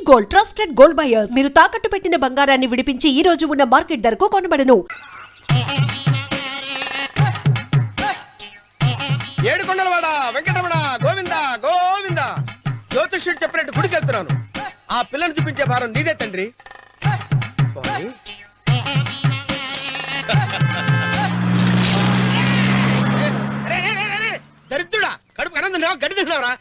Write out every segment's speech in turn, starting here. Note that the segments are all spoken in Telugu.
Gold trusted gold buyers. మీరు తాకట్టు పెట్టిన బంగారాన్ని విడిపించి ఈ రోజు ఉన్న మార్కెట్ ధరకు కొనబడను. ఏడుకొండలవాడ వెంకటరమణ గోవింద గోవింద. జ్యోతిష్యుడు చెప్పినట్టు గుడికి వెళ్తున్నాను. ఆ పిల్లను చూపించే భారం నీదే తండ్రి. స్వామి. దరిద్రుడా, కడుపు కనందున్నావా గడి తిన్నావురా?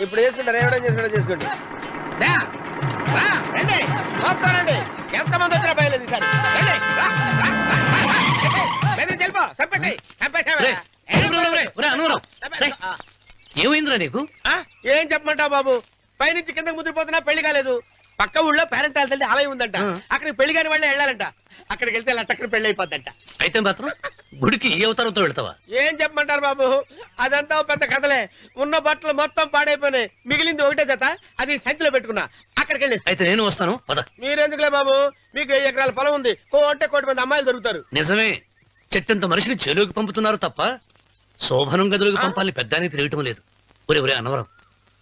ఇప్పుడు చేసుకుంటారు, ఎవడో చేసుకుంటా చేసుకోండి. రండి, ఎంతమంది వచ్చినా బయలేదు ఈసారి. ఏమైందిరా నీకు? ఏం చెప్పమంటావు బాబు, పైనుంచి కిందకి ముద్రపోతున్నా పెళ్లి కాలేదు. పక్క ఊళ్ళో పేరెంట్ తల్లి ఆలయం ఉందంట, అక్కడికి పెళ్లి కాని వాళ్ళే వెళ్ళాలంట. అక్కడికి వెళ్తే లట్టక్కడ పెళ్లి అయిపోద్దంట. అయితే మాత్రం గుడికి ఏ అవతారంతో వెళ్తావా? ఏం చెప్పమంటారు బాబు, అదంతా పెద్ద కథలే. ఉన్న బట్టలు మొత్తం పాడైపోయినాయి, మిగిలింది ఒకటే జత, అది సంచిలో పెట్టుకున్నా. అక్కడికి వెళ్ళి అయితే నేను వస్తాను. మీరెందుకులే బాబు, మీకు 10 ఎకరాల పొలం ఉంది, కోటి మంది అమ్మాయిలు దొరుకుతారు. నిజమే, చెట్టంత మనిషిని చేలోకి పంపుతున్నారు తప్ప శోభనం గదులకు పంపాలని పెద్దానికి తెలియటం లేదు. ఒరే అన్నవరం,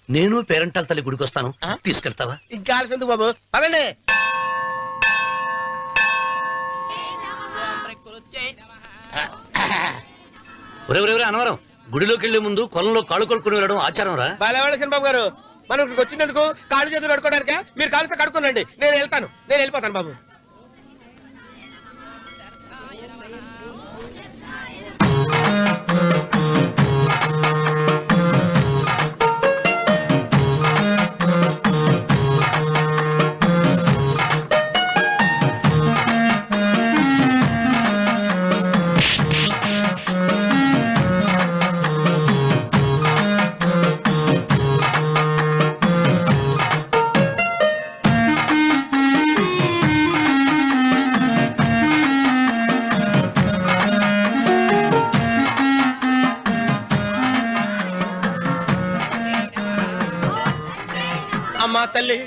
నేను పేరెంటాల తల్లి గుడికి వస్తాను, తీసుకెళ్తావా? ఇంకా ఆలస్యం బాబు, పదండి. ఒరే అన్నవరం, గుడిలోకి వెళ్లే ముందు కొలంలో కాళ్ళు కొడుకుని వెళ్ళడం ఆచారం రా. బాలవాళ్ళ బాబు గారు, మనం ఇక్కడికి వచ్చినందుకు కాళ్ళు చేతులు కడుక్కోవడానికే. మీరు కాళ్ళతో కడుక్కోనండి, నేను వెళ్తాను, నేను వెళ్ళిపోతాను బాబు. అమ్మా తల్లి,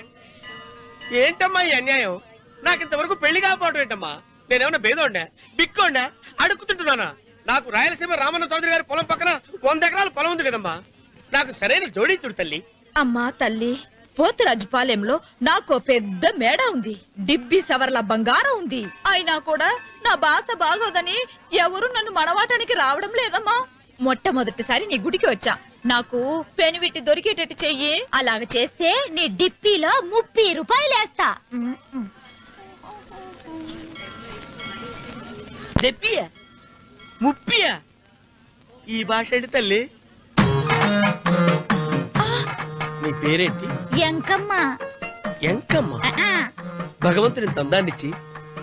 ఏంటమ్మా ఈ అన్యాయం? నాకు ఇంతవరకు పెళ్లి కాకపోవడం ఏంటమ్మా? నేనేమన్నా బేదోండా, బిక్కోండా, అడుక్కుతుంటున్నానా? నాకు రాయలసీమ రామన్న చౌదరి గారి పొలం పక్కన 100 ఎకరాల పొలం ఉంది కదమ్మా. నాకు సరైన జోడించుడు తల్లి. అమ్మా తల్లి, పోతురాజుపాలెంలో నాకు పెద్ద మేడ ఉంది, డిబ్బి సవర్ల బంగారం ఉంది. అయినా కూడా నా భాష బాగోదని ఎవరు నన్ను మనవాటానికి రావడం లేదమ్మా. మొట్టమొదటిసారి నీ గుడికి వచ్చా, నాకు పెనువిట్టి దొరికేటట్టు చెయ్యి. అలాగ చేస్తే నీ డిప్పిలో 30 రూపాయలు వేస్తా. చెప్పియా 30? ఈ భాష ఏంటి తల్లి? నీ పేరేంటి? ఎంకమ్మ. ఎంకమ్మ? భగవంతుని తందాన్నిచ్చి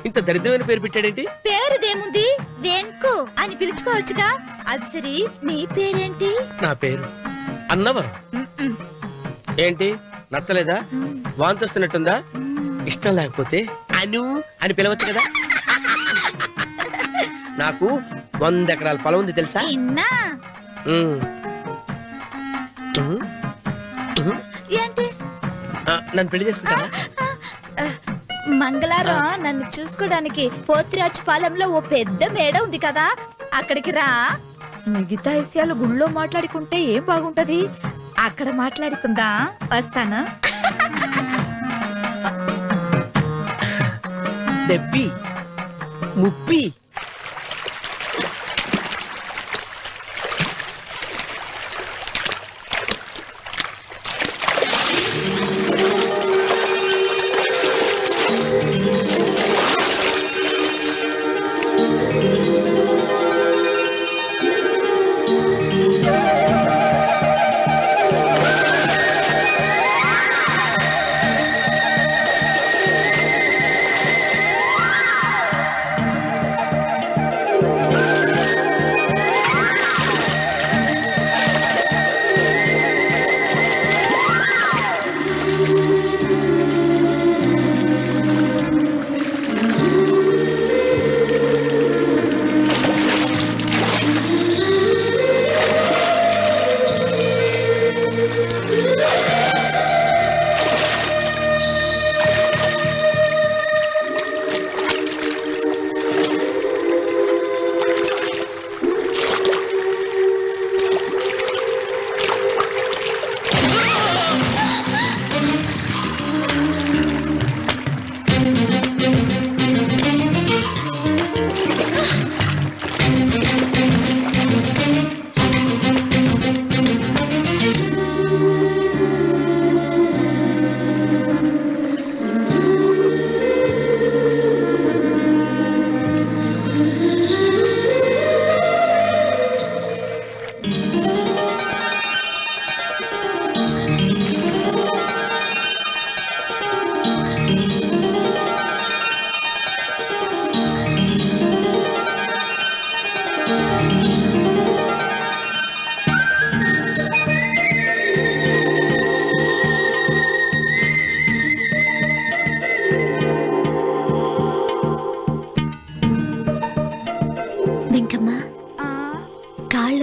ఇంత దరిద్రమైన పేరు పెట్టాడేంటి? పేరుదేముంది, వెంకు అని పిలుచుకోవచ్చుగా. అది సరి, నీ పేరేంటి? నా పేరు అన్నవరం. ఏంటి నచ్చలేదా? వాంతి వస్తున్నట్టుందా? ఇష్టం లేకపోతే అను అని పిలవచ్చు కదా. నాకు 100 ఎకరాల పొలం ఉంది తెలుసా? ఏంటి? నన్ను పెళ్లి చేసుకుంటావా? మంగళవారం నన్ను చూసుకోవడానికి పోతిరాజుపాలెంలో ఓ పెద్ద మేడ ఉంది కదా, అక్కడికి రా. మిగతా విషయాలు గుళ్ళో మాట్లాడుకుంటే ఏం బాగుంటది, అక్కడ మాట్లాడుకుందా. వస్తాను. దెబ్బి ముప్పి.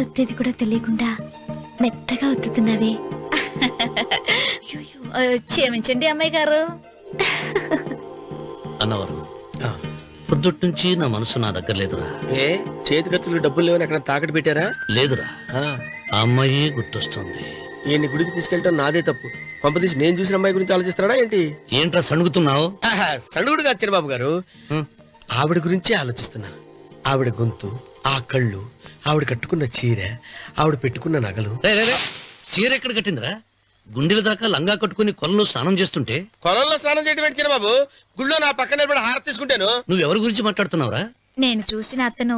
చెయ్యాలు ఒత్తేది కూడా తెలియకుండా మెత్తగా ఒత్తుతున్నావే. క్షమించండి అమ్మాయి గారు. అన్నవరం పొద్దుటి నుంచి నా మనసు నా దగ్గర లేదురా. ఏ చేతి ఖర్చులు డబ్బులు లేవని అక్కడ తాకట్టు పెట్టారా? లేదురా, ఆ, ఆ అమ్మాయి గుర్తొస్తుంది. ఈయన్ని గుడికి తీసుకెళ్ళటం నాదే తప్పు. పంపదీసి నేను చూసిన అమ్మాయి గురించి ఆలోచిస్తున్నాడా ఏంటి? ఏంట్రా సణుగుతున్నావు? సడుగుడు కాదు చిన్నబాబు గారు, ఆవిడ గురించి ఆలోచిస్తున్నా. ఆవిడ గొంతు, ఆ కళ్ళు, ఆవిడ కట్టుకున్న చీర, ఆవిడ పెట్టుకున్న నగలు. చీర ఎక్కడ కట్టిందిరా? గుండెల దాకా లంగా కట్టుకుని కొలను స్నానం చేస్తుంటే కొలంలో స్నానం చేయడం ఏంటి చిన్నబాబు? గుళ్ళో నా పక్కన నిలబడి హారతి తీసుకుంటాను. నువ్వెవరి గురించి మాట్లాడుతున్నావురా? నేను చూసిన అతను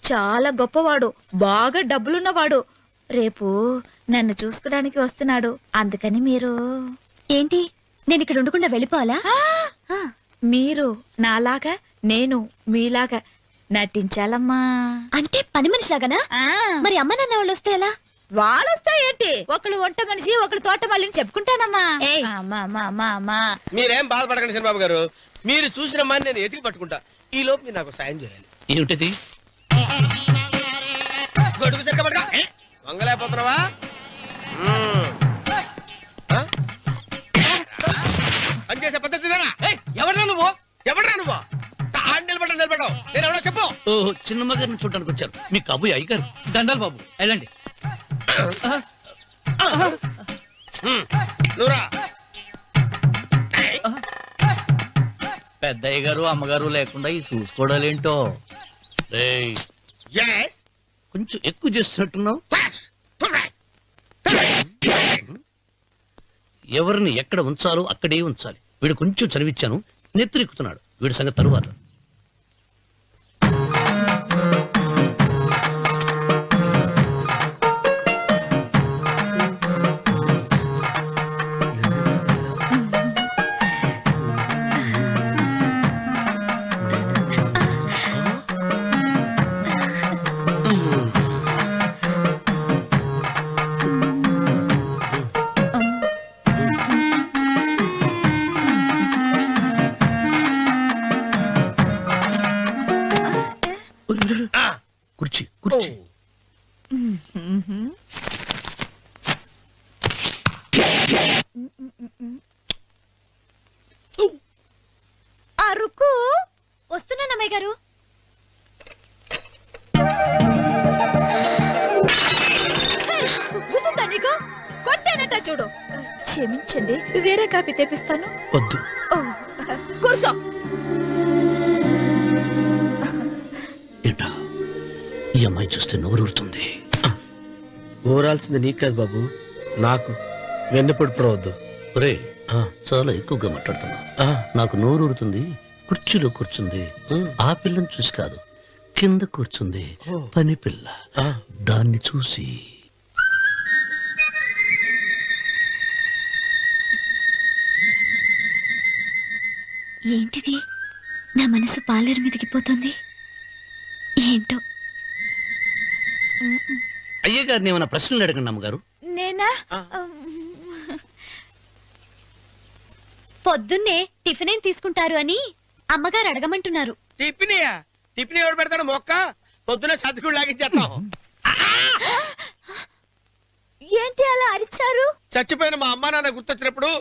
చాలా గొప్పవాడు, బాగా డబ్బులున్నవాడు. రేపు నన్ను చూసుకోడానికి వస్తున్నాడు. అందుకని మీరు ఏంటి, నేను ఇక్కడ ఉండకుండా వెళ్ళిపోవాలా? మీరు నాలాగా, నేను మీలాగా నటించాలమ్మా. అంటే పని మనిషిలాగానా? మరి అమ్మ నాన్న వాళ్ళు వస్తే ఎలా? వాళ్ళొస్తా ఏంటి, ఒకళ్ళు వంట మనిషి, ఒకళ్ళు తోట మళ్ళీ చెప్పుకుంటానమ్మా. మీరేం బాధపడకండి చిన్నబాబు గారు, మీరు చూసిన అమ్మాయిని నేను ఎతికి పట్టుకుంటా. ఈ లోపు మీరు నాకు సాయం చేయాలి. ఏమిటది? గొడుగు సరిగ్గా పట్టుకో. వంగలేకపోతున్నావా? పనిచేసే పద్ధతి ఎవరా నువ్వు? ఎవడరా నువ్వు? నిలబడ్డావు నేను ఎవడో చెప్పు. ఓ చిన్నమ్మ గారిని చూడడానికి వచ్చారు. మీ కబుయ్య అయ్యగారు. దండాలు బాబు, వెళ్ళండి. నువ్వురా. పెద్దయ్య గారు అమ్మగారు లేకుండా ఈ చూసుకోవడాలేంటో. రేయ్, Yes. కొంచెం ఎక్కువ చేస్తున్నట్టున్నావు. ఎవరిని ఎక్కడ ఉంచాలో అక్కడే ఉంచాలి. వీడు కొంచెం చదివిచ్చాను, నెత్తిరెక్కుతున్నాడు. వీడి సంగతి తరువాత. కుర్చీ కుర్చీ. అరుకు వస్తున్నాను అమ్మాయి గారు. గుద్దుతా నీకు? కొట్టానట చూడు. క్షమించండి, వేరే కాఫీ తెప్పిస్తాను. వద్దు. ఓ, కూర్చో. ఏంటా, ఈ అమ్మాయి చూస్తే నోరూరుతుంది. ఊరాల్సింది నీకు కాదు బాబు, నాకు. వెన్నపొడి పడవద్దు. ఒరే, చాలా ఎక్కువగా మాట్లాడుతున్నా. నాకు నోరూరుతుంది. కుర్చీలో కూర్చుంది. ఆ పిల్లని చూసి కాదు, కింద కూర్చుంది పని పిల్ల. దాన్ని చూసి ఏంటిది, నా మనసు పాలేరు మీదకి పోతుంది. ఏంటో. అయ్యగారిని ఏమైనా ప్రశ్నలు అడగండి అమ్మగారు. నేనా? పొద్దున్నే టిఫిన్ ఏం తీసుకుంటారు అని అమ్మగారు అడగమంటున్నారు. టిఫినియా? టిఫిన్ ఎవడు పెడతాడు మొక్క? పొద్దున సతుకుడు లాగించేస్తాం. ఏంటి అలా అరిచారు? చచ్చిపోయిన మా అమ్మా నాన్న గుర్తొచ్చినప్పుడు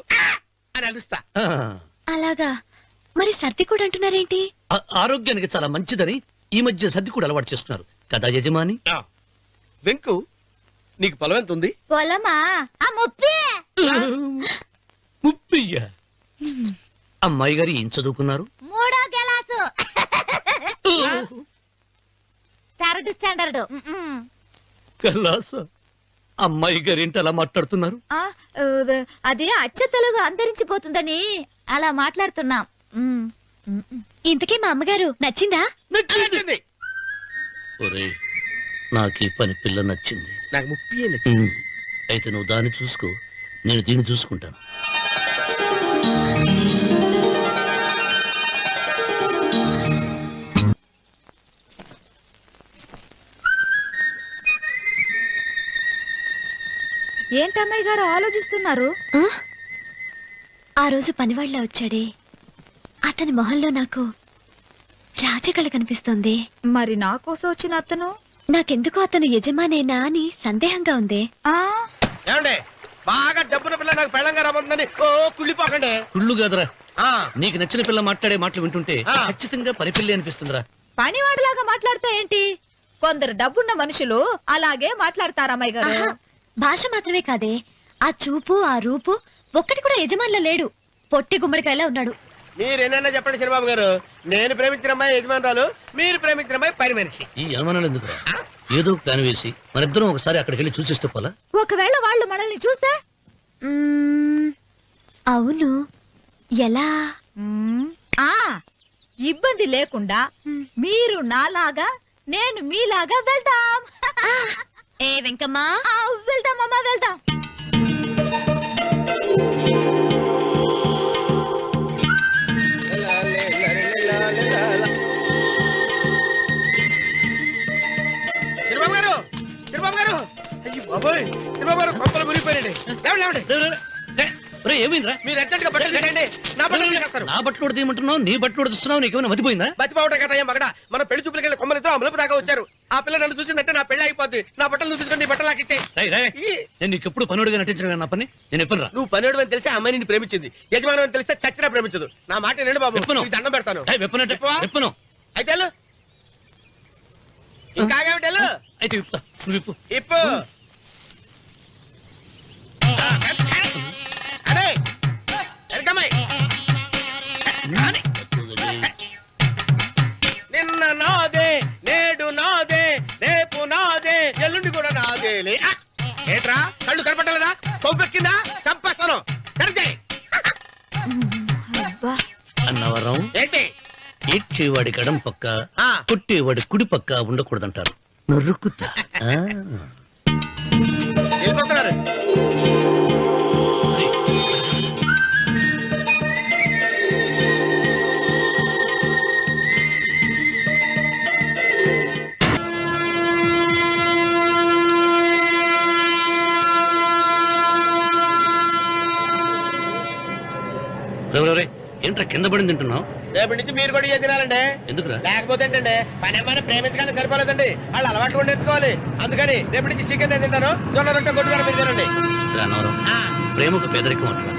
అని అలుస్తా. అలాగా? మరి సర్ది కూడా అంటున్నారేంటి? ఆరోగ్యానికి చాలా మంచిదని ఈ మధ్య సర్ది కూడా అలవాటు చేస్తున్నారు కదా యజమాని. వెంకు, నీకు పొలం ఎంత ఉంది? పొలమా? ఆ ముప్పి. ముప్పయ్య. అమ్మాయి గారు ఏం చదువుకున్నారు? 3వ క్లాసు, 3rd స్టాండర్డ్. కలాస. అమ్మాయి గారు ఏంటి అలా మాట్లాడుతున్నారు? అది అచ్చ తెలుగు అంతరించిపోతుందని అలా మాట్లాడుతున్నాం. ఇంతకీ మా అమ్మగారు నచ్చిందా? నచ్చింది. ఒరే, నాకు ఈ పని పిల్ల నచ్చింది. నాకు ముప్పి. అయితే నువ్వు దాన్ని చూసుకో, నేను దీన్ని చూసుకుంటాను. ఏంటమ్మాయి గారు ఆలోచిస్తున్నారు? ఆ రోజు పనివాళ్ళ వచ్చాడే, అతని మొహంలో నాకు రాజకళ కనిపిస్తోంది. మరి నా కోసం వచ్చిన అతను? నాకెందుకో అతను యజమానేనా అని సందేహంగా ఉంది. ఆ ఏమండి బాగా డబ్బున పిల్ల నాకు పెళ్ళంగా రాబోతుందని ఓ కుళ్ళిపోకండి. కుళ్ళు కాదురా, ఆ, నీకు నచ్చిన పిల్ల మాట్లాడే మాటలు వింటుంటే ఆ. ఖచ్చితంగా పరిపిల్లి అనిపిస్తుందిరా. పనివాడిలాగా మాట్లాడితే ఏంటి? కొందరు డబ్బున్న మనుషులు అలాగే మాట్లాడతారు అమ్మాయి గారు. ఆహా, భాష మాత్రమే కాదే, ఆ చూపు ఆ రూపు ఒక్కటి కూడా యజమానిలో లేడు. పొట్టి గుమ్మడికాయలా ఉన్నాడు. మీరేనన్నా చెప్పండి చిరబాబు గారు, నేను ప్రేమించిన అమ్మాయి యజమానురాలు, మీరు ప్రేమించిన అమ్మాయి పని మనిషి. ఈ అనుమానాలు ఎందుకురా? ఏదో ప్లాన్ వేసి మనిద్దరం ఒకసారి అక్కడికి వెళ్ళి చూసేస్తే పోలా? ఒకవేళ వాళ్ళు మనల్ని చూస్తే మ్మ్, అవును, ఎలా? ఆ ఇబ్బంది లేకుండా మీరు నాలాగా నేను మీలాగా వెళ్దాం. ఏ వెంకమ్మా, ఆ, వెళ్దాం అమ్మా వెళ్దాం. చిరబాబు గారు, చిరబాబు గారు, అయ్యో బాబోయ్, చిరబాబు గారు కొంపలు మునిగిపోయారండి. లేవండి, లేవండి. రే, రే, రే. రే, ఏమైందిరా? మీరు అర్జెంట్ గా బట్టలు తీసేయండి, నా బట్టలు తీసేస్తారు. నా బట్టలు ఉడతీయమంటున్నావు, నీ బట్టలు ఉడుతున్నావు, నీకేమైనా మతిపోయిందా? బతిపోవటం కదా మగడ, మన పెళ్లి చూపులకి వెళ్ళి కొమ్మలితో అమలుపు దాకా వచ్చారు. ఆ పిల్ల నన్ను చూసిందంటే నా పెళ్లి అయిపోద్ది. నా బట్టలు నువ్వు తీసుకొని నీ బట్టలు నాకు ఇచ్చేయి. రేయ్, రేయ్, నేను నీకు ఎప్పుడు పనుడిగా నటించడం నా పని. నేను ఎప్పుడు రా నువ్వు పనివాడు అని తెలిసి ఆ అమ్మాయి నిన్ను ప్రేమించింది, యజమాని అని తెలిస్తే చచ్చినా ప్రేమించదు. నా మాట వినండి బాబు, విప్పను. నీకు దండం పెడతాను. వెప్పనంటే విప్పవా? విప్పను. అయితే వెళ్ళు. ఇంకా ఆగేమిటి వెళ్ళు. అయితే విప్పుతా, నువ్వు విప్పు. ఇప్పు. అరే వెల్కమ్మాయి. నిన్న నాదే, నేడు నాదే, రేపు నాదే, ఎల్లుండి కూడా నాదేలే. ఏట్రా కళ్ళు కనపట్టలేదా? కొవ్వెక్కిందా? చంపేస్తాను. కరెక్టే. అబ్బా, అన్నవరం, ఏంటి? ఏడ్చేవాడి గడం పక్క, ఆ. కొట్టేవాడి కుడి పక్క ఉండకూడదంటారు. నరుకుతా. ఆ. వెళ్ళిపోతున్నారు. రేయ్, రేయ్, రేయ్, రేయ్, ఏంట్రా కింద పడింది తింటున్నావు? రేపటి నుంచి మీరు కూడా ఇయ్యే తినాలండి. ఎందుకురా? లేకపోతే ఏంటండి, పని అమ్మాయిని ప్రేమించగానే సరిపోలేదండి, వాళ్ళు అలవాట్లు కూడా నేర్చుకోవాలి. అందుకని రేపటి నుంచి చికెన్ నేను తింటాను, జొన్న రొట్టె కొట్టుకొని మీరు తినండి. రే అన్నవరం, ప్రేమకు పేదరికం అంటారు.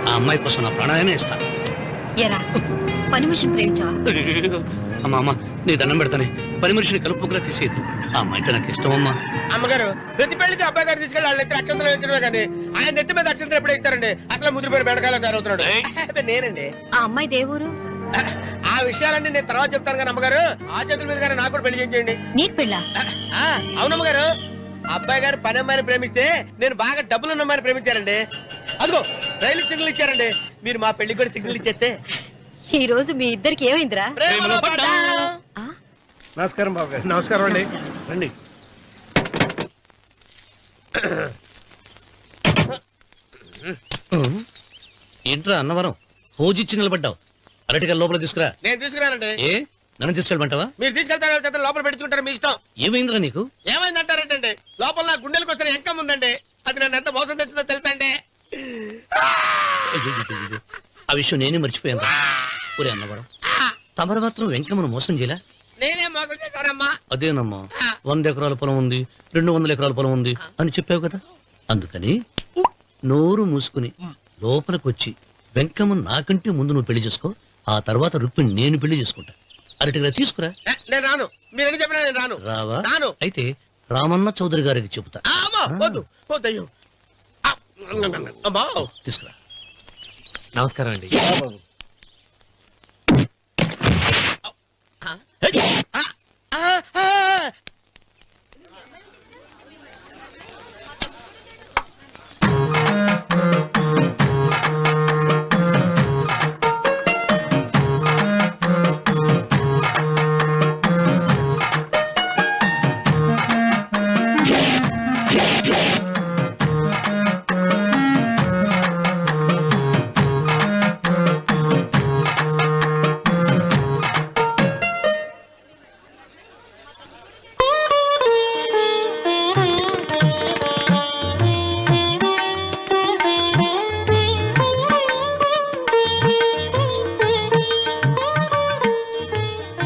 ఆ అమ్మాయి కోసం నా ప్రాణాయనే ఇస్తాను. ఎరా పని మనిషిని ప్రేమించావా? అమ్మా అమ్మా, నీ దండం పెడతానే, పని మనిషిని కలుపుకులా తీసేయద్దు. ఆ అమ్మాయి అంటే నాకు ఇష్టం అమ్మా. అమ్మగారు ప్రతి పెళ్లికి అబ్బాయి గారు తీసుకెళ్ళి వాళ్ళ ఎత్తి అక్షంతలు వేయించడమే కానీ ఆయన నెత్తి మీద అక్షంతలు ఎప్పుడు ఇస్తారండి? అసలు ముద్రపోయిన బెండకాయలు తయారవుతున్నాడు. అబ్బే, నేనండి. ఆ అమ్మాయి దేవురు ఆ విషయాలన్నీ నేను తర్వాత చెప్తాను కానీ అమ్మగారు, ఆ చేతుల మీద కానీ నాకు కూడా పెళ్లి చేయండి. నీకు పెళ్ళా? అవునమ్మగారు, అబ్బాయి గారు పని అమ్మాయిని ప్రేమిస్తే నేను బాగా డబ్బులు ఉన్న అమ్మాయిని ప్రేమించారండి. అదిగో రైలు సిగ్నల్ ఇచ్చారండి. మీరు మా పెళ్లికి కూడా సిగ్నల్ ఇచ్చేస్తే ఈ రోజు మీ ఇద్దరికి ఏమైందిరా? ప్రేమలో పడ్డాం. నమస్కారం బాబు గారు. నమస్కారం అండి. రండి. ఏంట్రా అన్నవరం, పూజిచ్చి నిలబడ్డావు? అరటిగా లోపల తీసుకురా. నేను తీసుకురానండి. ఏ, నన్ను తీసుకెళ్ళమంటావా? మీరు తీసుకెళ్తారు చేత లోపల పెట్టుకుంటారు, మీ ఇష్టం. ఏమైందిరా నీకు? ఏమైందంటారేంటండి? లోపల నా గుండెలకు వచ్చిన ఎంకం ఉందండి, అది నన్ను ఎంత మోసం తెచ్చిందో తెలుసా అండి? అయ్యయ్యయ్యయ్యో, ఆ విషయం నేనే మర్చిపోయాను. ఒరే అన్నవరం, తమరు మాత్రం వెంకమ్మను మోసం చేయలే? నేనే మోసం చేశానమ్మా. అదేనమ్మా, 100 ఎకరాల పొలం ఉంది, 200 ఎకరాల పొలం ఉంది అని చెప్పావు కదా. అందుకని నోరు మూసుకుని లోపలికి వచ్చి వెంకమ్మ నాకంటే ముందు నువ్వు పెళ్లి చేసుకో, ఆ తర్వాత రుక్మిణి నేను పెళ్లి చేసుకుంటా. అరటిగా తీసుకురా. నేను రాను, మీరని చెప్పినా నేను రాను. రావా? రాను. అయితే రామన్న చౌదరి గారికి చెబుతా. అమ్మా, వద్దు వద్దయ్యో. అమ్మా, తీసుకురా. నమస్కారం అండి.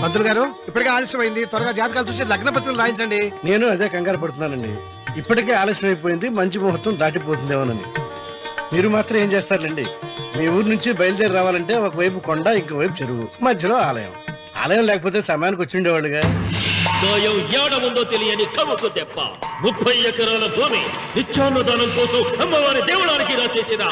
పంతులు గారు ఇప్పటికే ఆలస్యమైంది, త్వరగా జాతకాలు చూసి లగ్న పత్రికలు రాయించండి. నేను అదే కంగారు పడుతున్నానండి. ఇప్పటికే ఆలస్యం అయిపోయింది, మంచి ముహూర్తం దాటిపోతుందేమోనని. మీరు మాత్రం ఏం చేస్తారండి? మీ ఊరు నుంచి బయలుదేరి రావాలంటే ఒకవైపు కొండ, ఇంకోవైపు చెరువు, మధ్యలో ఆలయం. ఆలయం లేకపోతే సమయానికి వచ్చి ఉండేవాళ్ళుగా. దోయం ఏడముందో తెలియని కవుకు దెబ్బ 30 ఎకరాల భూమి నిత్యాన్నదానం కోసం అమ్మవారి దేవుడానికి రాసేసిన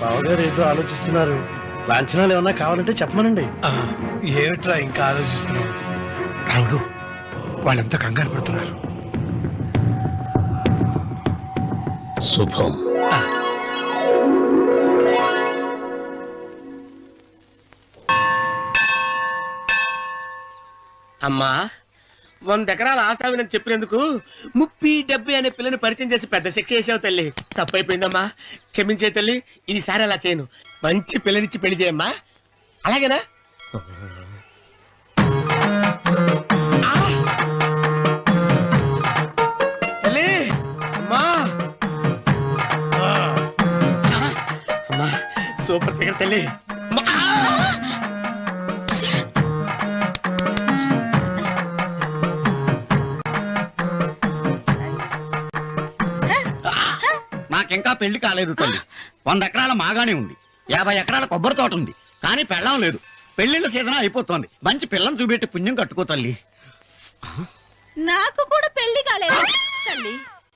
బావగారు ఏదో ఆలోచిస్తున్నారు. లాంఛనాలు ఏమన్నా కావాలంటే చెప్పమనండి. ఏమిట్రా ఇంకా ఆలోచిస్తున్నావు? రావుడు, వాళ్ళంతా కంగారు పడుతున్నారు. శుభం. అమ్మా 100 ఎకరాల ఆశావినని చెప్పినందుకు 30-70 అనే పిల్లని పరిచయం చేసి పెద్ద శిక్ష చేసావు తల్లి. తప్పైపోయిందమ్మా, క్షమించే తల్లి. ఈసారి అలా చేయను. మంచి పిల్లనిచ్చి పెళ్లి చేయమ్మా, అలాగేనా? తల్లి, అమ్మా అమ్మా, సూపర్ ఫిగర్ తల్లి. నాకింకా పెళ్లి కాలేదు తల్లి. 100 ఎకరాల మాగానే ఉంది, 50 ఎకరాల కొబ్బరి తోట ఉంది, కానీ పెళ్ళం లేదు. పెళ్లిళ్ళ సీజన్ అయిపోతోంది. మంచి పిల్లని చూపెట్టి పుణ్యం కట్టుకో తల్లి. నాకు కూడా పెళ్లి కాలేదు తల్లి.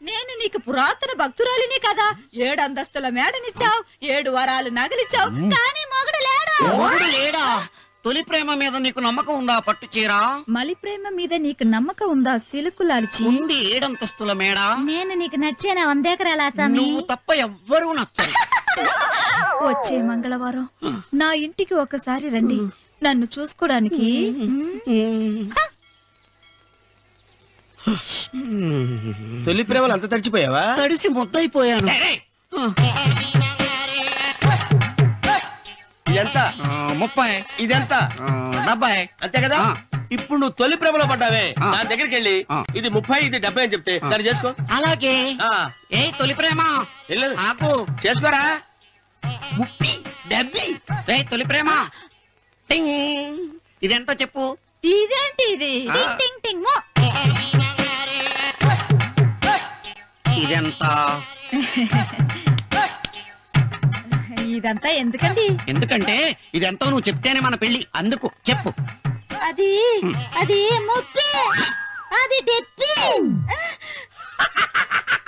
నేను నీకు పురాతన భక్తురాలిని కదా. 7 అంతస్తుల మేడనిచ్చావు, 7 వరాలు నగలిచ్చావు, కానీ మొగుడు లేడు. మొగుడు లేడా? తొలి ప్రేమ మీద నీకు నమ్మకం ఉందా? పట్టు చీరా. మలి ప్రేమ మీద నీకు నమ్మకం ఉందా? సిలుకులాల్చి ఉంది 7 అంతస్తుల మేడ. నేను నీకు నచ్చేనా 100 ఎకరాల ఆసామి? నువ్వు తప్ప ఎవ్వరూ నచ్చరు. వచ్చే మంగళవారం నా ఇంటికి ఒకసారి రండి, నన్ను చూసుకోడానికి. తొలి ప్రేమలు అంత తడిచిపోయావా? తడిసి ముద్దయిపోయాను. ఇదెంత? 30. ఇదెంత? 70. అంతే కదా. ఇప్పుడు నువ్వు తొలి ప్రేమలో పడ్డావే, నా దగ్గరికి వెళ్ళి ఇది 30 ఇది 70 అని చెప్తే దాన్ని చేసుకో. అలాగే. ఏ తొలి ప్రేమ వెళ్ళు, నాకు చేసుకోరా. 30, 70. ఏ తొలి ప్రేమ టింగ్. ఇదెంత చెప్పు? ఇదేంటి ఇది? టింగ్ టింగ్ టింగ్ మో. ఇదెంత? ఇదంతా ఎందుకండి? ఎందుకంటే ఇదెంతో నువ్వు చెప్తేనే మన పెళ్లి. అందుకు చెప్పు. అది అది ముప్పి, అది డెప్పి.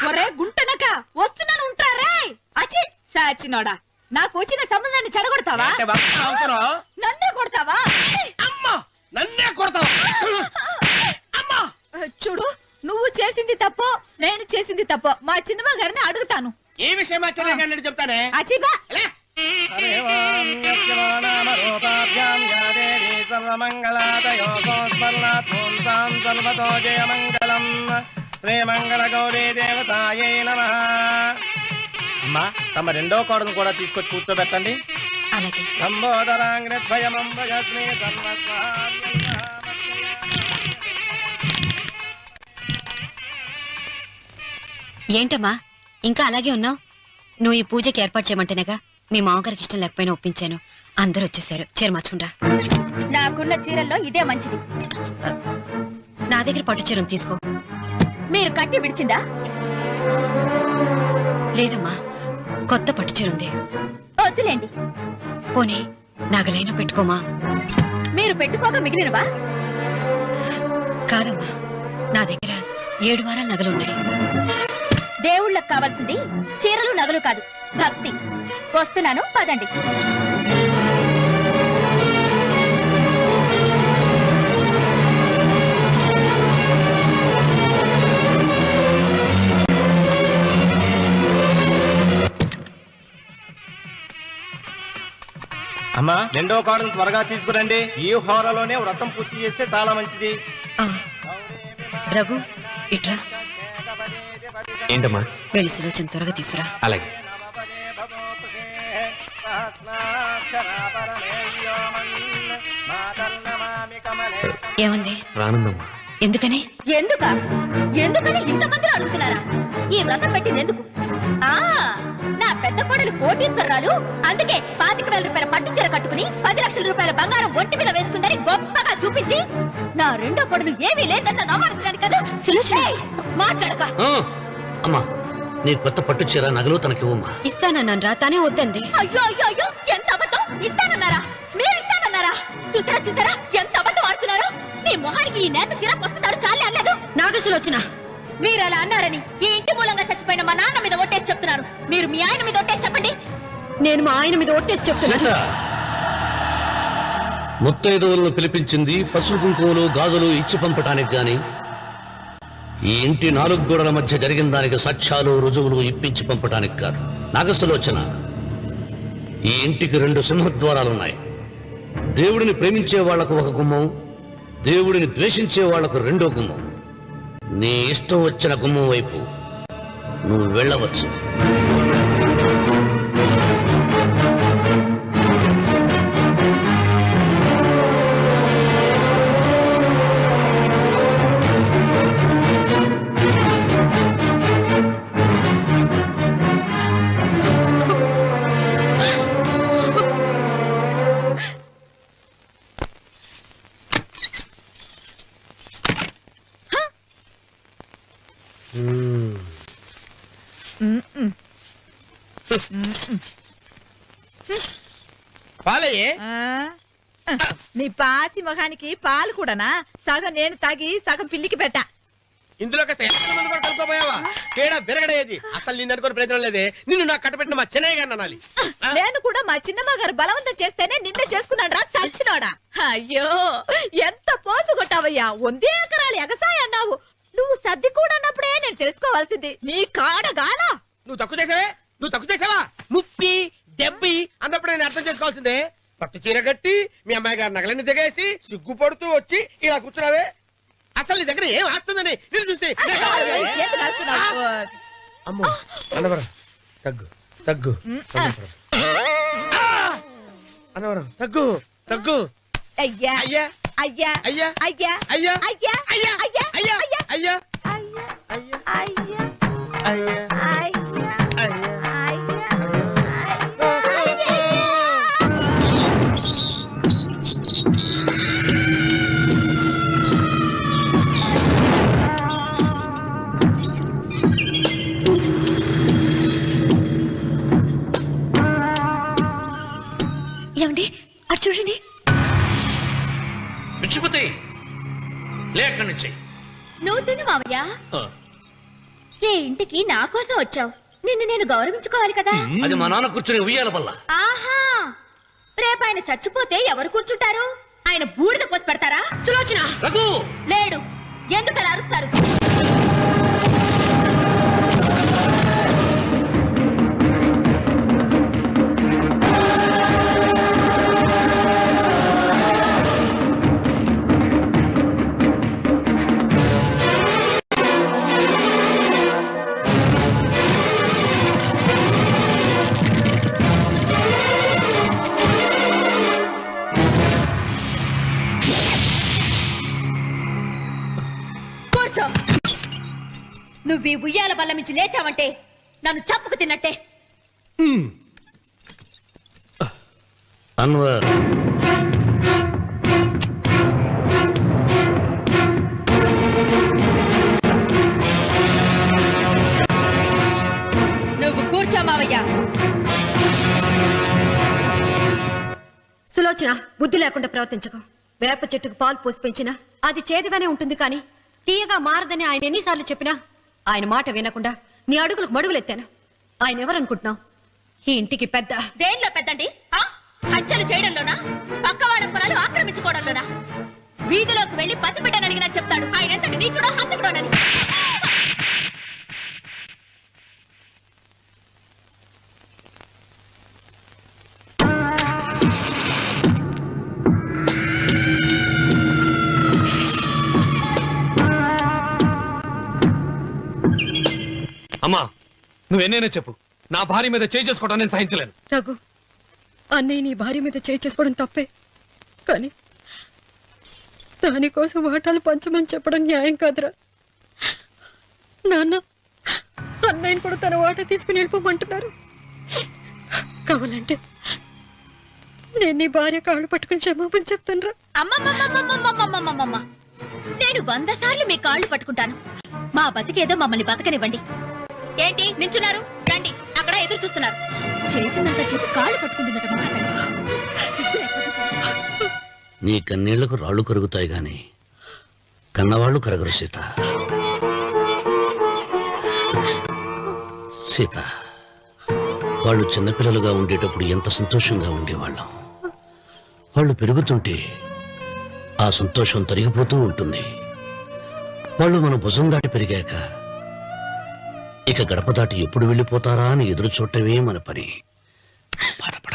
ఒరే గుంటనక, వస్తున్నాను ఉంటారే. అచి సాచినోడా, నాకు వచ్చిన సంబంధాన్ని చెడగొడతావా? అంటే బాగా అవుతున్నావు. నన్నే కొడతావా? అమ్మా, నన్నే కొడతావా? అమ్మా, చూడు, నువ్వు చేసింది తప్పో, నేను చేసింది తప్పో మా చిన్నమ్మ గారిని అడుగుతాను. ఈ విషయం ఆశ్చర్యంగా చెప్తానే. అచిబా శ్రీమంగళ గౌరీ దేవతాయే నమః. అమ్మా, తమ రెండో కోడను కూడా తీసుకొచ్చి కూర్చోబెట్టండి. అలాగే. సంబోధరాంగ్రద్వయమంబగస్మి ఏంటమ్మా ఇంకా అలాగే ఉన్నావు? నువ్వు ఈ పూజకి ఏర్పాటు చేయమంటేనేగా మీ మామగారికి ఇష్టం లేకపోయినా ఒప్పించాను. అందరూ వచ్చేసారు. చీర మార్చుకుంటా. నాకున్న చీరల్లో ఇదే మంచిది. నా దగ్గర పట్టు చీరను తీసుకో. మీరు కట్టి విడిచిందా? లేదమ్మా, కొత్త పట్టు చీర ఉంది. వద్దులేండి. పోనీ నాగలైనా పెట్టుకోమా? మీరు పెట్టుకోక మిగిలినవా? కాదమ్మా, నా దగ్గర 7 వారాల నగలున్నాయి. దేవుళ్ళకి కావాల్సింది చీరలు నగలు కాదు, భక్తి. వస్తున్నాను, పదండి. అమ్మా, రెండో కోడను త్వరగా తీసుకురండి. ఈ హోరాలోనే వ్రతం పూర్తి చేస్తే చాలా మంచిది. రఘు, ఇట్రా. ఏంటమ్మా? వెళ్ళి సులోచన త్వరగా తీసురా. అలాగే. సహస్రాక్షరా పరమేయ్యోమన్ మాతర్నమామి కమలే ఏముంది? రానుందమ్మా. ఎందుకని? ఎందుకని ఇంతమంది అడుగుతున్నారా? ఈ వ్రతం పెట్టింది ఎందుకు? నా పెద్ద కోడలు కోటీశ్వరాలు, అందుకే 25,000 రూపాయల పట్టు చీర కట్టుకుని 10 లక్షల రూపాయల బంగారం ఒంటి మీద వేసుకుందని గొప్పగా చూపించి, నా రెండో కోడలు ఏమీ లేదన్న నమ్మడానికి కదా. మాట్లాడక. అమ్మా, నీ కొత్త పట్టు చీర నగలు తనకివ్వమ్మా. ఇస్తానన్నాను రా, తానే వద్దంది. అయ్యో అయ్యో అయ్యో, ఎంత అబద్ధం! ఇస్తానన్నారా? మీరు ఇస్తానన్నారా? చూసారా ఎంత అబద్ధం ఆడుతున్నారు? మీ మొహానికి ఈ నేత చీర వస్తున్నాడు చాలే అనలేదు. నాగసులోచన, మీరు అలా అన్నారని ఈ ఇంటి మూలంగా చచ్చిపోయిన మా నాన్న మీద ఒట్టేసి చెప్తున్నారు. మీరు మీ ఆయన మీద ఒట్టేసి చెప్పండి. నేను మా ఆయన మీద ఒట్టేసి చెప్తున్నాను. ముత్తైదువులను పిలిపించింది పసుపు కుంకుమలు గాజులు ఇచ్చి పంపటానికి గాని, ఈ ఇంటి 4 గోడల మధ్య జరిగిన దానికి సాక్ష్యాలు రుజువులు ఇప్పించి పంపటానికి కాదు. నాగసులోచన, ఈ ఇంటికి 2 సింహద్వారాలున్నాయి. దేవుడిని ప్రేమించే వాళ్లకు ఒక గుమ్మం, దేవుడిని ద్వేషించే వాళ్లకు 2వ గుమ్మం. నీ ఇష్టం వచ్చిన గుమ్మం వైపు నువ్వు వెళ్ళవచ్చు. పాలయ్యే. మీ పాసి మొహానికి పాలు కూడానా? సగం నేను తాగి సగం పిల్లికి పెట్టా. ఇందులో కలుపుకోపోయావా? తేడా బెరగడేది. అసలు నిన్ను అనుకుని ప్రయత్నం లేదే. నిన్ను నాకు కట్టబెట్టిన మా చెన్నయ్య గారిని అనాలి. నేను కూడా మా చిన్నమ్మ గారు బలవంతం చేస్తేనే నిన్న చేసుకున్నాడు రా సచ్చినోడా. అయ్యో, ఎంత పోసు కొట్టావయ్యా! 100 ఎకరాలు ఎగసాయ అన్నావు. నువ్వు సర్ది కూడా అన్నప్పుడే నేను తెలుసుకోవాల్సింది. నీ కాడగానా? నువ్వు తక్కువ చేసావా? 30, 70 అన్నప్పుడు నేను అర్థం చేసుకోవాల్సిందే. పట్టు చీర కట్టి మీ అమ్మాయి గారు నగలన్నీ దిగేసి సిగ్గుపడుతూ వచ్చి ఇలా కూర్చున్నావే. అసలు నీ దగ్గర ఏం ఆస్తుందని నేను చూసి. అమ్మో అన్నవరం తగ్గు అన్నవరం తగ్గు. అయ్యా అయ్యా అయ్యా అయ్యా అయ్యా అయ్యా అయ్యా అయ్యా అయ్యా అయ్యా అయ్యా అయ్యా అయ్యా అయ్యా అయ్యా అయ్యా అయ్యా ఏమండి అటు చూడండి. పిచ్చిపోతే లేక్కడి నుంచి. నువ్వు తిను మావయ్య. ఏ ఇంటికి నా కోసం వచ్చావు, నిన్ను నేను గౌరవించుకోవాలి కదా. అది మా నాన్న కూర్చుని ఉయ్యాల వల్ల. ఆహా, రేపు ఆయన చచ్చిపోతే ఎవరు కూర్చుంటారు? ఆయన బూడిద పోసి పెడతారా? సులోచన రఘు లేడు. ఎందుకు అలా అరుస్తారు? నువ్వు ఈ ఉయ్యాల బల్ల మించి లేచావంటే నన్ను చంపుకు తిన్నట్టే. అన్వర్, నువ్వు కూర్చో మావయ్య. సులోచన, బుద్ధి లేకుండా ప్రవర్తించకు. వేప చెట్టుకు పాలు పోసి పెంచినా అది చేదుగానే ఉంటుంది, కానీ తీయగా మారదని ఆయన ఎన్నిసార్లు చెప్పినా ఆయన మాట వినకుండా నీ అడుగులకు మడుగులెత్తాను. ఆయన ఎవరనుకుంటున్నావు? ఈ ఇంటికి పెద్ద. దేంట్లో పెద్దండి? హత్యలు చేయడంలోనా? పక్కవాడ పొలాలు ఆక్రమించుకోవడంలోనా? వీధిలోకి వెళ్లి పసిబిడ్డని అడిగినా చెప్తాడు ఆయన ఎంతటి నీచుడో హంతకుడోనని. అమ్మా, నువ్వెన్నైనా చెప్పు, నా భార్య మీద చేయి చేసుకోవడం నేను సహించలేను. రఘు, అన్నయ్య నీ భార్య మీద చేయి చేసుకోవడం తప్పే, కానీ దానికోసం వాటాలు పంచమని చెప్పడం న్యాయం కాదురా. నాన్న అన్నయ్యని కూడా తన వాటా తీసుకుని వెళ్ళిపోమంటున్నారు. కావాలంటే నేను నీ భార్య కాళ్ళు పట్టుకుని క్షమాపణ చెప్తాను రా. అమ్మమ్మమ్మమ్మమ్మమ్మమ్మమ్మమ్మ నేను 100 సార్లు మీ కాళ్ళు పట్టుకుంటాను. మా బతికేదో మమ్మల్ని బతకనివ్వండి. ఏంటి నించున్నారు? రండి, అక్కడ ఎదురు చూస్తున్నారు. చేసినంత చేసి కాళ్ళు పట్టుకుంటుందట మహాతల్లి. నీ కన్నీళ్లకు రాళ్ళు కరుగుతాయి గాని కన్నవాళ్ళు కరగరు సీత. సీత, వాళ్ళు చిన్నపిల్లలుగా ఉండేటప్పుడు ఎంత సంతోషంగా ఉండేవాళ్ళం. వాళ్ళు పెరుగుతుంటే ఆ సంతోషం తరిగిపోతూ ఉంటుంది. వాళ్ళు మన భుజం దాటి పెరిగాక ఇక గడప దాటి ఎప్పుడు వెళ్ళిపోతారా అని ఎదురు చూడటమే మన పని. బాధపడ.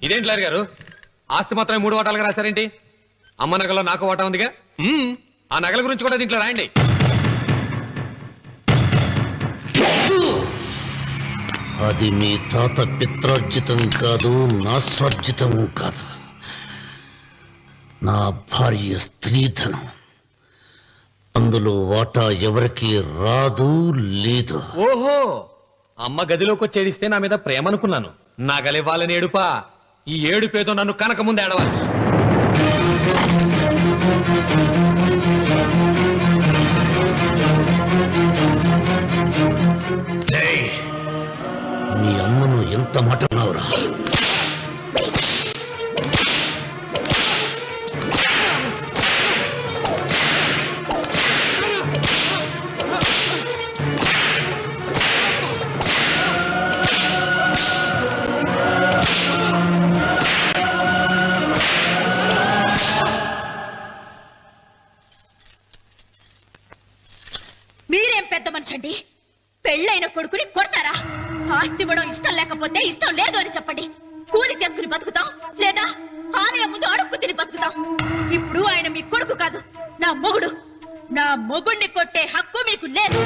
ఇదేంటి లాయర్ గారు, ఆస్తి మాత్రమే 3 వాటాలుగా రాశారేంటి? అమ్మ నగలో నాకు వాటా ఉందిగా. ఆ నగల గురించి కూడా దీంట్లో రాయండి. అది మీ తాత పిత్రార్జితం కాదు, నా స్వార్జితం కాదు. నా భార్య స్త్రీధనం. అందులో వాటా ఎవరికి రాదు లేదు. ఓహో, అమ్మ గదిలోకి వచ్చేడిస్తే నా మీద ప్రేమ అనుకున్నాను. నగలివ్వాలని ఏడుపా. ఈ ఏడుపేదో నన్ను కనక ముందు ఏడవాలి. నీ అమ్మను ఎంత మాట అన్నావురా? మీరేం పెద్ద మనిషి అండి? పెళ్ళైన కొడుకుని కొడతారా? ఆస్తి ఇవ్వడం ఇష్టం లేకపోతే ఇష్టం లేదు అని చెప్పండి. కూలి చేసుకుని బతుకుతాం, లేదా ఆలయం ముందు అడుక్కు తిని బతుకుతాం. ఇప్పుడు ఆయన మీ కొడుకు కాదు, నా మొగుడు. నా మొగుడిని కొట్టే హక్కు మీకు లేదు.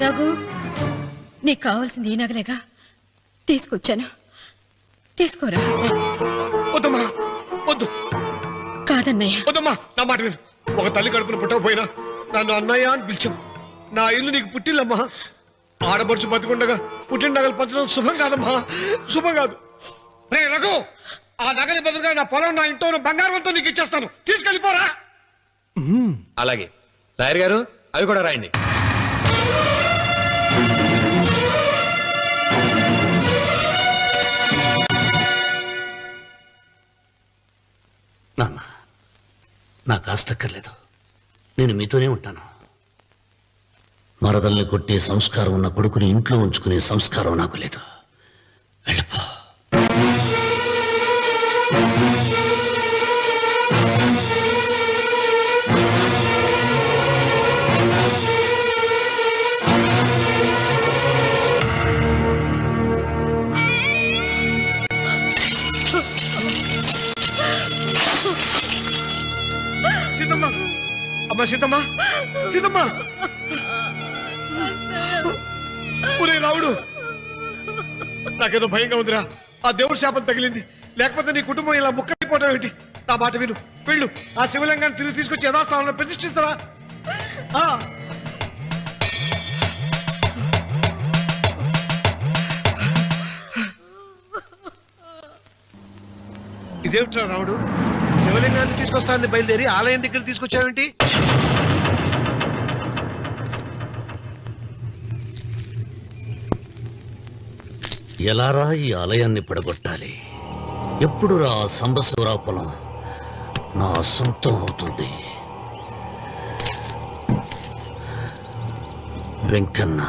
రఘు, నీకు కావాల్సింది ఈ నగలేగా తీసుకొచ్చాను, తీసుకోరా. వద్దమ్మా, వద్దు. కాదన్నయ్య. వద్దమ్మా, నా మాట విను. ఒక తల్లి కడుపున పుట్టకపోయినా నన్ను అన్నయ్య అని పిలిచావు. నా ఇల్లు నీకు పుట్టిల్లమ్మా. ఆడపడుచు బతికుండగా పుట్టిన నగలు పంచడం శుభం కాదమ్మా, శుభం కాదు. రే రఘు, ఆ నగలి బదులుగా నా పొలం, నా ఇంట్లో ఉన్న బంగారంతో నీకు ఇచ్చేస్తాను. తీసుకెళ్ళిపోరా. అలాగే లాయర్ గారు, అవి కూడా రాయండి. నాన్న, నాకు ఆస్తక్కర్లేదు. నేను మీతోనే ఉంటాను. మరదల్ని కొట్టే సంస్కారం ఉన్న కొడుకుని ఇంట్లో ఉంచుకునే సంస్కారం నాకు లేదు. వెళ్ళిపో. సీతమ్మ, అమ్మా సీతమ్మ, సీతమ్మ. ఒరే రావుడు, నాకేదో భయంగా ఉందిరా. ఆ దేవుడి శాపం తగిలింది. లేకపోతే నీ కుటుంబం ఇలా ముక్కైపోవడం ఏంటి? నా మాట విను, వెళ్ళు. ఆ శివలింగాన్ని తిరిగి తీసుకొచ్చి యథాస్థానంలో ప్రతిష్ఠిస్తారా? ఇదేమిట్రా రావుడు, శివలింగాన్ని తీసుకొస్తానని బయలుదేరి ఆలయం దగ్గర తీసుకొచ్చావేంటి? ఎలారా ఈ ఆలయాన్ని పడగొట్టాలి? ఎప్పుడు రా సంబశివరావు పొలం నా సొంతం అవుతుంది? వెంకన్న,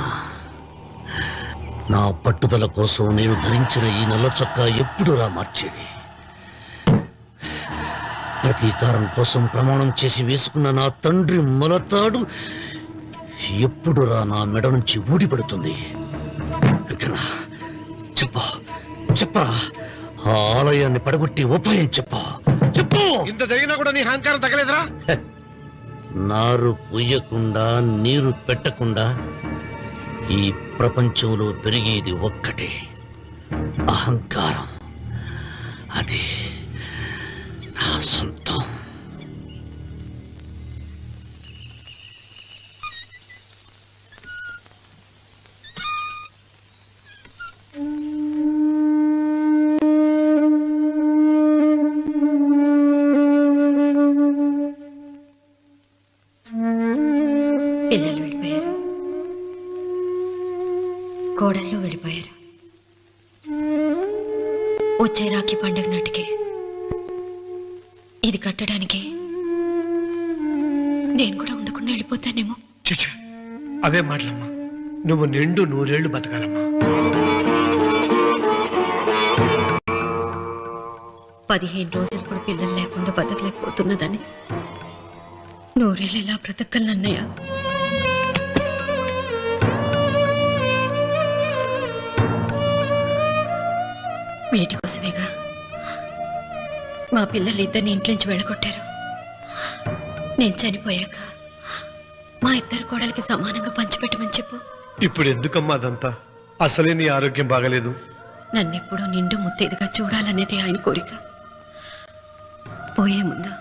నా పట్టుదల కోసం నేను ధరించిన ఈ నల్ల చొక్కా ఎప్పుడు రా మార్చేది? ప్రతీకారం కోసం ప్రమాణం చేసి వేసుకున్న నా తండ్రి మొలతాడు ఎప్పుడు రా నా మెడ నుంచి ఊడిపడుతుంది? మూర్ఖనా చెప్పు చెప్పరా ఆ ఆలయాన్ని పడగొట్టి ఉపాయం చెప్పు చెప్పు. ఇంత జరిగినా కూడా నీ అహంకారం తగ్గలేదురా? నారు పుయ్యకుండా నీరు పెట్టకుండా ఈ ప్రపంచంలో పెరిగేది ఒక్కటే, అహంకారం. అది నా సొంతం. పిల్లలు వెళ్ళిపోయారు, కోడళ్ళు వెళ్ళిపోయారు. వచ్చే రాఖీ పండుగ నాటికి ఇది కట్టడానికి నేను కూడా ఉండకుండా వెళ్ళిపోతానేమో. చిచ్చ అవే మాటలమ్మా. నువ్వు నిండు 100 ఏళ్ళు బతకాలమ్మా. 15 రోజులు కూడా పిల్లలు లేకుండా బతకలేకపోతున్నదని 100 ఏళ్ళు ఇలా బ్రతకలన్నయ్య. వీటి కోసమేగా మా పిల్లలు ఇద్దరిని ఇంట్లో నుంచి వెళ్ళగొట్టారు. నేను చనిపోయాక మా ఇద్దరు కోడలికి సమానంగా పంచిపెట్టమని చెప్పు. ఇప్పుడు ఎందుకమ్మా అదంతా? అసలే నీ ఆరోగ్యం బాగలేదు. నన్నెప్పుడూ నిండు ముత్తైదుగా చూడాలనేది ఆయన కోరిక. పోయే ముందు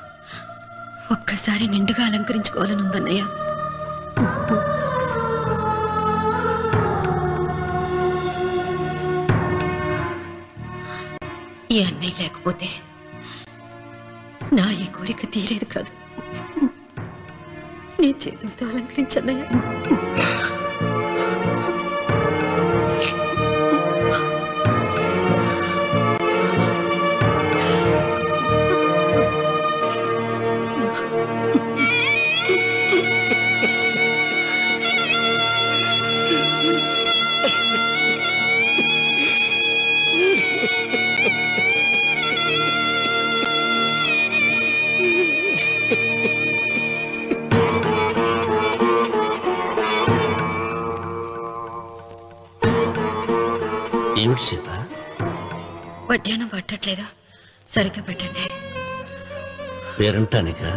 ఒక్కసారి నిండుగా అలంకరించుకోవాలని ఉందన్నయ్య. ఈ అన్నయ్య లేకపోతే నా ఈ కోరిక తీరేది కాదు. నీ చేతులతో అలంకరించన్నయ్య. ఏమిటి సీత? వడ్డానం పట్టట్లేదు, సరిగ్గా పెట్టండి. పేరంటానికా?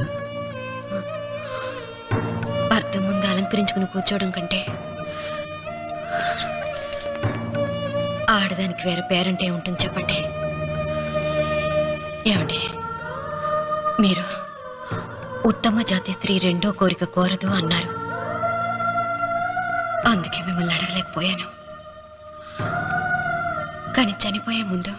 భర్త ముందు అలంకరించుకుని కూర్చోవడం కంటే ఆడదానికి వేరే పేరంటే ఉంటుంది చెప్పండి. ఏమండి, మీరు ఉత్తమ జాతి స్త్రీ రెండో కోరిక కోరదు అన్నారు. అందుకే మిమ్మల్ని అడగలేకపోయాను. కానీ చనిపోయే ముందు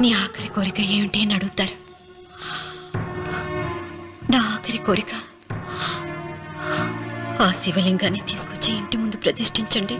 నీ ఆఖరి కోరిక ఏమిటి అని అడుగుతారు. నా ఆఖరి కోరిక ఆ శివలింగాన్ని తీసుకొచ్చి ఇంటి ముందు ప్రతిష్ఠించండి.